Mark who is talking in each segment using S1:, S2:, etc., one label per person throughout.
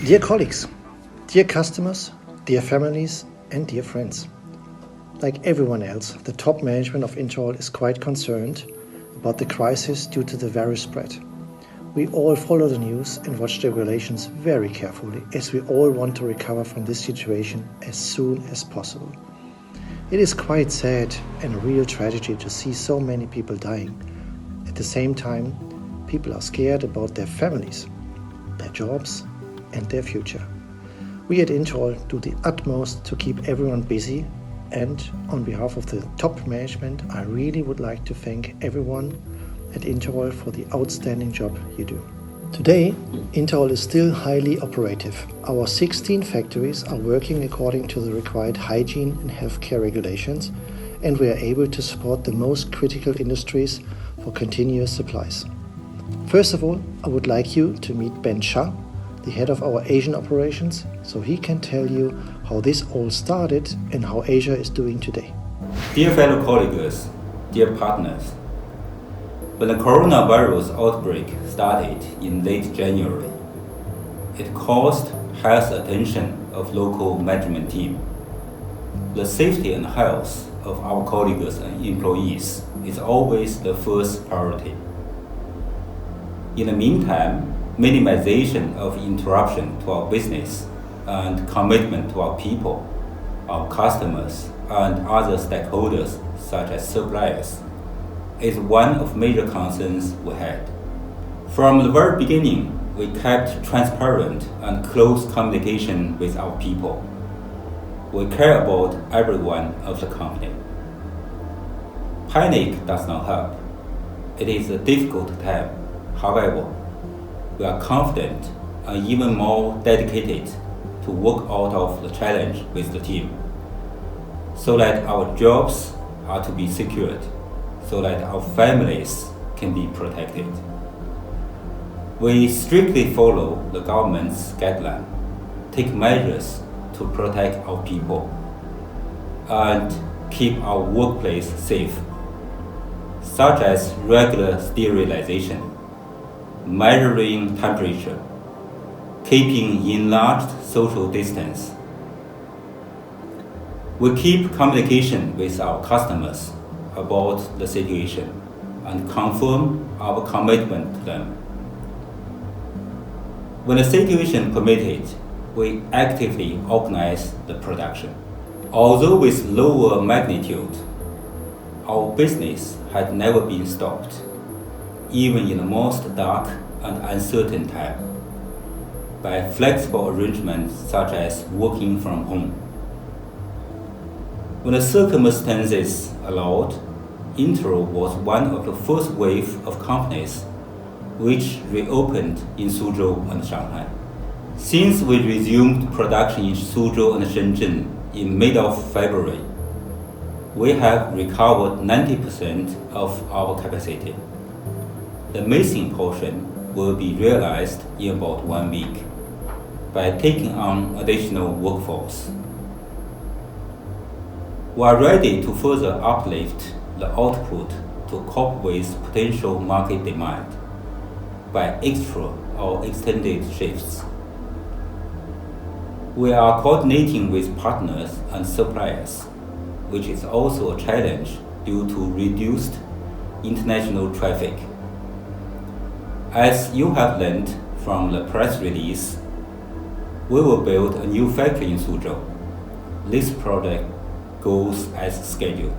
S1: Dear colleagues, dear customers, dear families, and dear friends. Like everyone else, the top management of Interroll is quite concerned about the crisis due to the virus spread. We all follow the news and watch the regulations very carefully, as we all want to recover from this situation as soon as possible. It is quite sad and a real tragedy to see so many people dying. At the same time, people are scared about their families, their jobs, and their future. We at Interroll do the utmost to keep everyone busy, and on behalf of the top management, I really would like to thank everyone at Interroll for the outstanding job you do. Today, Interroll is still highly operative. Our 16 factories are working according to the required hygiene and healthcare regulations, and we are able to support the most critical industries for continuous supplies. First of all, I would like you to meet Ben Shah, the head of our Asian operations, so he can tell you how this all started and how Asia is doing today.
S2: Dear fellow colleagues, dear partners, when the coronavirus outbreak started in late January, it caused health attention of local management team. The safety and health of our colleagues and employees is always the first priority. In the meantime, minimization of interruption to our business and commitment to our people, our customers, and other stakeholders such as suppliers is one of major concerns we had. From the very beginning, we kept transparent and close communication with our people. We care about everyone of the company. Panic does not help. It is a difficult time. However, we are confident and even more dedicated to work out of the challenge with the team, so that our jobs are to be secured, so that our families can be protected. We strictly follow the government's guideline, take measures to protect our people, and keep our workplace safe, such as regular sterilization, measuring temperature, keeping enlarged social distance. We keep communication with our customers about the situation and confirm our commitment to them. When the situation permitted, we actively organized the production. Although with lower magnitude, our business had never been stopped, even in the most dark and uncertain time, by flexible arrangements such as working from home. When the circumstances allowed, Interroll was one of the first wave of companies which reopened in Suzhou and Shanghai. Since we resumed production in Suzhou and Shenzhen in mid of February, we have recovered 90% of our capacity. The missing portion will be realized in about 1 week by taking on additional workforce. We are ready to further uplift the output to cope with potential market demand by extra or extended shifts. We are coordinating with partners and suppliers, which is also a challenge due to reduced international traffic. As you have learned from the press release, we will build a new factory in Suzhou. This project goes as scheduled.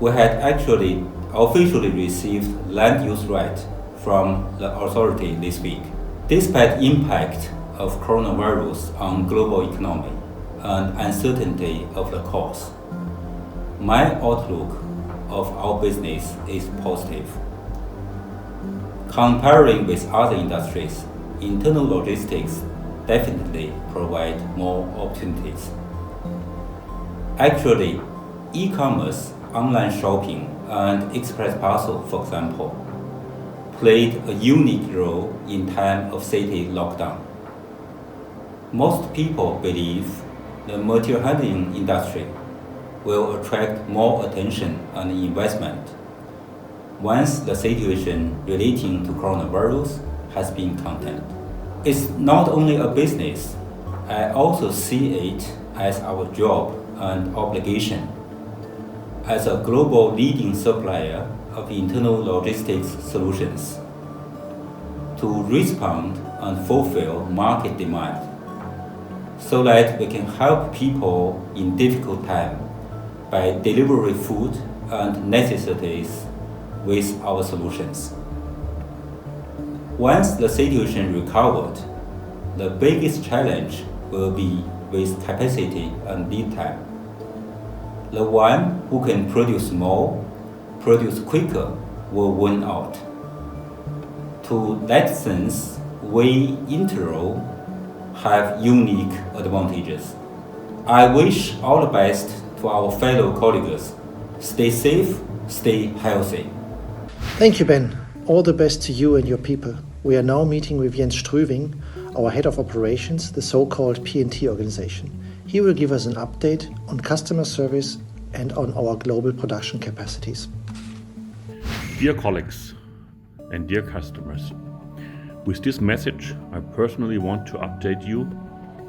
S2: We had actually officially received land use right from the authority this week. Despite impact of coronavirus on global economy and uncertainty of the cause, my outlook of our business is positive. Comparing with other industries, internal logistics definitely provide more opportunities. Actually, e-commerce, online shopping, and express parcel, for example, played a unique role in time of city lockdown. Most people believe the material handling industry will attract more attention and investment once the situation relating to coronavirus has been contained. It's not only a business, I also see it as our job and obligation. As a global leading supplier of internal logistics solutions, to respond and fulfill market demand so that we can help people in difficult times by delivering food and necessities with our solutions. Once the situation recovered, the biggest challenge will be with capacity and lead time. The one who can produce more, produce quicker, will win out. To that sense, we Interroll have unique advantages. I wish all the best to our fellow colleagues. Stay safe, stay healthy.
S1: Thank you, Ben. All the best to you and your people. We are now meeting with Jens Strüving, our head of operations, the so-called P&T organization. He will give us an update on customer service and on our global production capacities.
S3: Dear colleagues and dear customers, with this message, I personally want to update you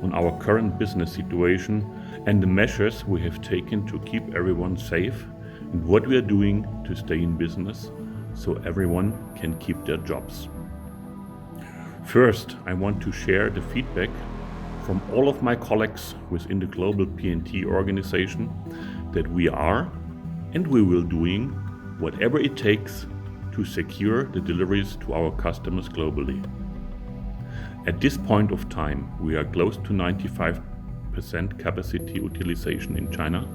S3: on our current business situation and the measures we have taken to keep everyone safe and what we are doing to stay in business so everyone can keep their jobs. First, I want to share the feedback from all of my colleagues within the global P&T organization that we are and we will doing whatever it takes to secure the deliveries to our customers globally. At this point of time, we are close to 95% capacity utilization in China.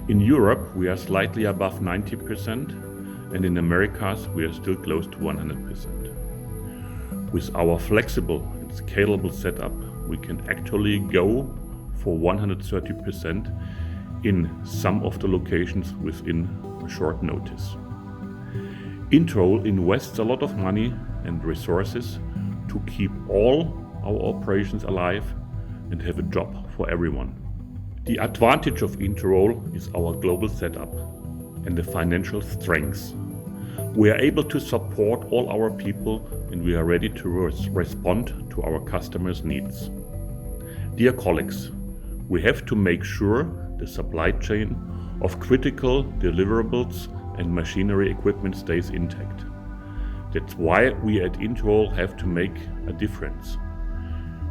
S3: In Europe, we are slightly above 90%, and in Americas, we are still close to 100%. With our flexible and scalable setup, we can actually go for 130% in some of the locations within a short notice. Interroll invests a lot of money and resources to keep all our operations alive and have a job for everyone. The advantage of Interroll is our global setup and the financial strengths. We are able to support all our people and we are ready to respond to our customers' needs. Dear colleagues, we have to make sure the supply chain of critical deliverables and machinery equipment stays intact. That's why we at Interroll have to make a difference.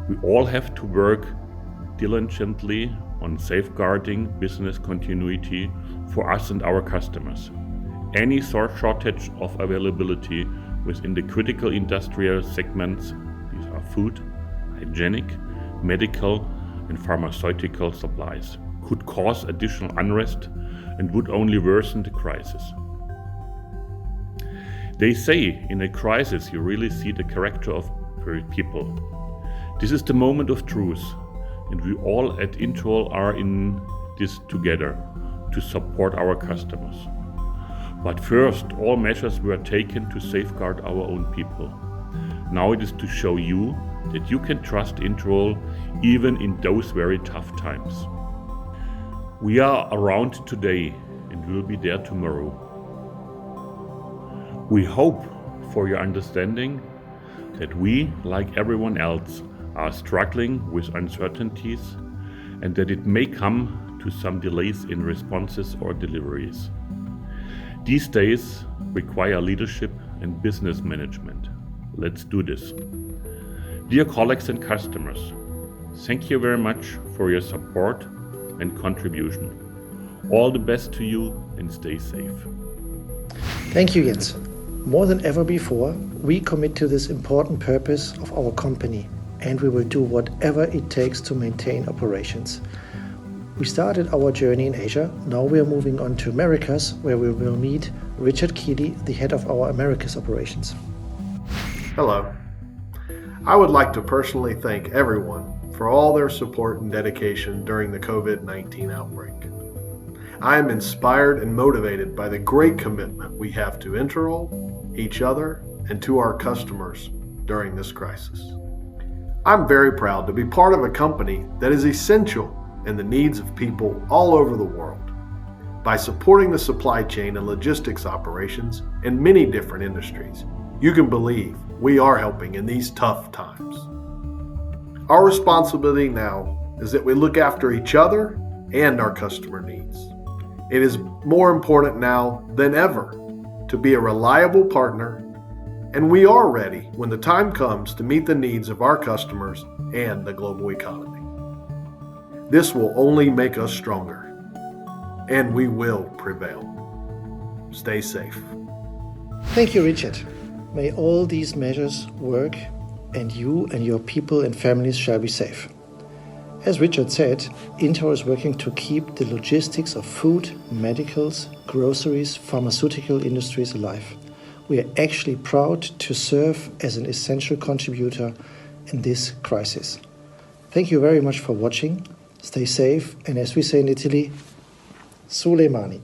S3: We all have to work diligently on safeguarding business continuity for us and our customers. Any shortage of availability within the critical industrial segments, these are food, hygienic, medical and pharmaceutical supplies, could cause additional unrest and would only worsen the crisis. They say in a crisis you really see the character of people. This is the moment of truth, and we all at Interroll are in this together to support our customers. But first, all measures were taken to safeguard our own people. Now it is to show you that you can trust Interroll even in those very tough times. We are around today and will be there tomorrow. We hope for your understanding that we, like everyone else, are struggling with uncertainties and that it may come to some delays in responses or deliveries. These days require leadership and business management. Let's do this. Dear colleagues and customers, thank you very much for your support and contribution. All the best to you and stay safe.
S1: Thank you, Jens. More than ever before, we commit to this important purpose of our company, and we will do whatever it takes to maintain operations. We started our journey in Asia. Now we are moving on to Americas, where we will meet Richard Keeley, the head of our Americas operations.
S4: Hello. I would like to personally thank everyone for all their support and dedication during the COVID-19 outbreak. I am inspired and motivated by the great commitment we have to Interroll, each other, and to our customers during this crisis. I'm very proud to be part of a company that is essential in the needs of people all over the world by supporting the supply chain and logistics operations in many different industries, you can believe we are helping in these tough times. Our responsibility now is that we look after each other and our customer needs. It is more important now than ever to be a reliable partner, and we are ready when the time comes to meet the needs of our customers and the global economy. This will only make us stronger, and we will prevail. Stay safe.
S1: Thank you, Richard. May all these measures work, and you and your people and families shall be safe. As Richard said, Interroll is working to keep the logistics of food, medicals, groceries, pharmaceutical industries alive. We are actually proud to serve as an essential contributor in this crisis. Thank you very much for watching. Stay safe, and as we say in Italy, Suleimani.